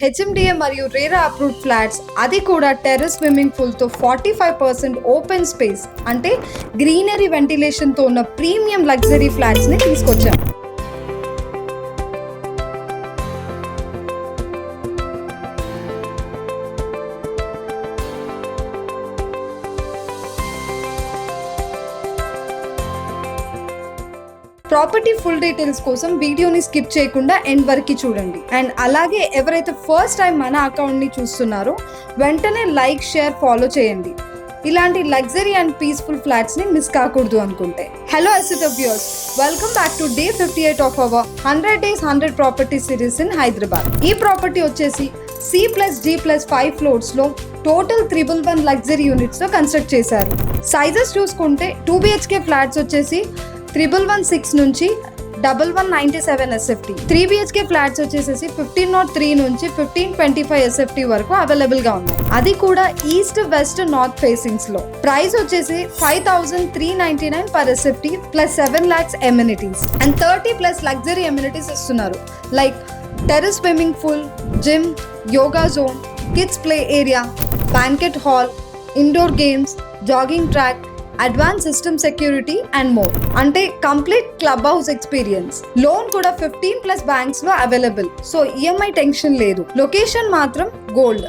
HMDA మరియు RERA approved flats, అది కూడా టెర్రస్ స్విమ్మింగ్ పూల్తో 45% ఓపెన్ స్పేస్ అంటే గ్రీనరీ వెంటిలేషన్తో ఉన్న ప్రీమియం లగ్జరీ ఫ్లాట్స్ని తీసుకొచ్చాం. ప్రాపర్టీ ఫుల్ డీటెయిల్స్ కోసం వీడియోని స్కిప్ చేయకుండా ఎండ్ వరకు చూడండి. అండ్ అలాగే ఎవరైతే ఫస్ట్ టైం మన అకౌంట్ని చూస్తున్నారో వెంటనే లైక్, షేర్, ఫాలో చేయండి. ఇలాంటి లగ్జరీ అండ్ పీస్ఫుల్ ఫ్లాట్స్ని మిస్ కాకూడదు అనుకుంటే. Hello Asita viewers, welcome back to day 58 of our 100 days 100 property series in Hyderabad. ఈ ప్రాపర్టీ వచ్చేసి C+D+5 ఫ్లోర్స్లో టోటల్ 111 లగ్జరీ యూనిట్స్లో కన్స్ట్రక్ట్ చేశారు. సైజెస్ చూసుకుంటే 2 BHK ఫ్లాట్స్ వచ్చేసి 1116 నుంచి 1197 SFT, 3 BHK ఫ్లాట్స్ వచ్చేసి 1503 నుంచి 1525 SFT వరకు అవైలబుల్ గా ఉన్నాయి. అది కూడా ఈస్ట్, వెస్ట్, నార్త్ ఫేసింగ్స్ లో. ప్రైస్ వచ్చేసి 5399 పర్ SFT ప్లస్ 7 lakhs amenities and 30+ luxury amenities ఇస్తున్నారు. Like terrace swimming pool, gym, yoga zone, kids play area, banquet hall, indoor games, jogging track, advance system security and more. అంటే complete club house experience. Loan కూడా 15+ banks లో available, so EMI tension లేదు. Location మాత్రం gold.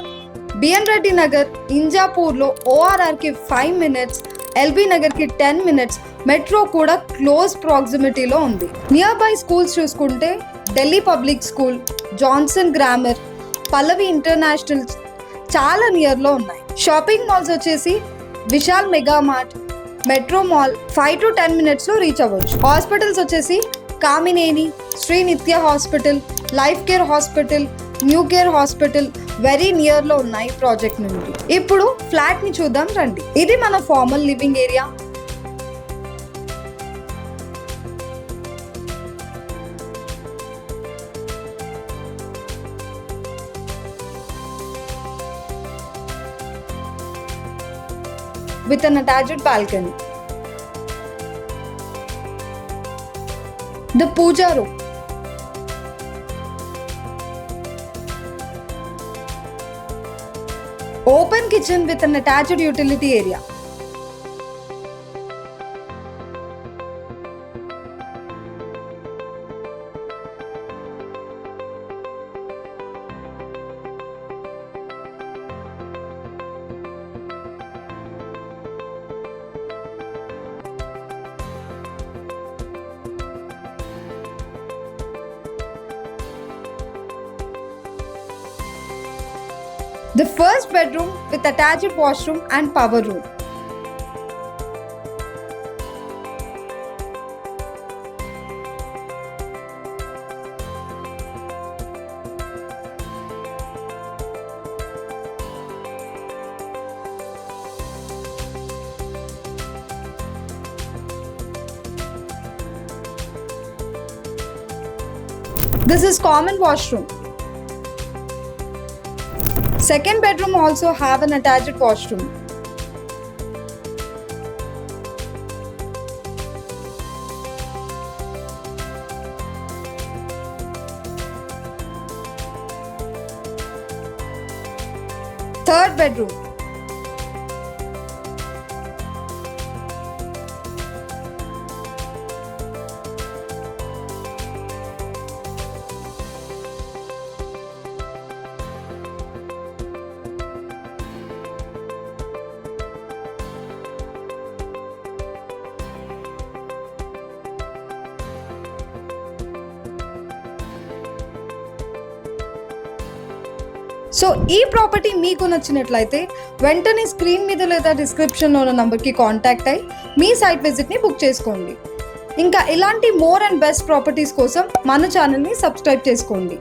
BN Reddy Nagar, Injapur లో ORR కి 5 minutes, LB Nagar కి 10 minutes, metro కూడా close ప్రాక్సిమిటీలో ఉంది. నియర్ బై స్కూల్స్ చూసుకుంటే Delhi Public School, Johnson Grammar, Pallavi International చాలా నియర్ లో ఉన్నాయి. షాపింగ్ మాల్స్ వచ్చేసి Vishal Mega Mart, Metro Mall 5 to 10 minutes లో రీచ్ అవ్వచ్చు. హాస్పిటల్స్ వచ్చేసి Kamineni, Shri Nitya Hospital, Life Care Hospital, New Care Hospital very near లో ఉన్నాయి ప్రాజెక్ట్ నుండి. ఇప్పుడు ఫ్లాట్ ని చూద్దాం రండి. ఇది మన formal living area. with an attached balcony. The puja room. Open kitchen with an attached utility area. The first bedroom with attached washroom and power room. This is common washroom. Second bedroom also have an attached washroom. Third bedroom. So ఈ property మీకు నచ్చినట్లయితే వెంటనే screen మీద లేదా డిస్క్రిప్షన్లో ఉన్న నంబర్కి contact అయ్యి మీ సైట్ విజిట్ని బుక్ చేసుకోండి. ఇంకా ఇలాంటి మోర్ అండ్ బెస్ట్ ప్రాపర్టీస్ కోసం మన ఛానల్ని సబ్స్క్రైబ్ చేసుకోండి.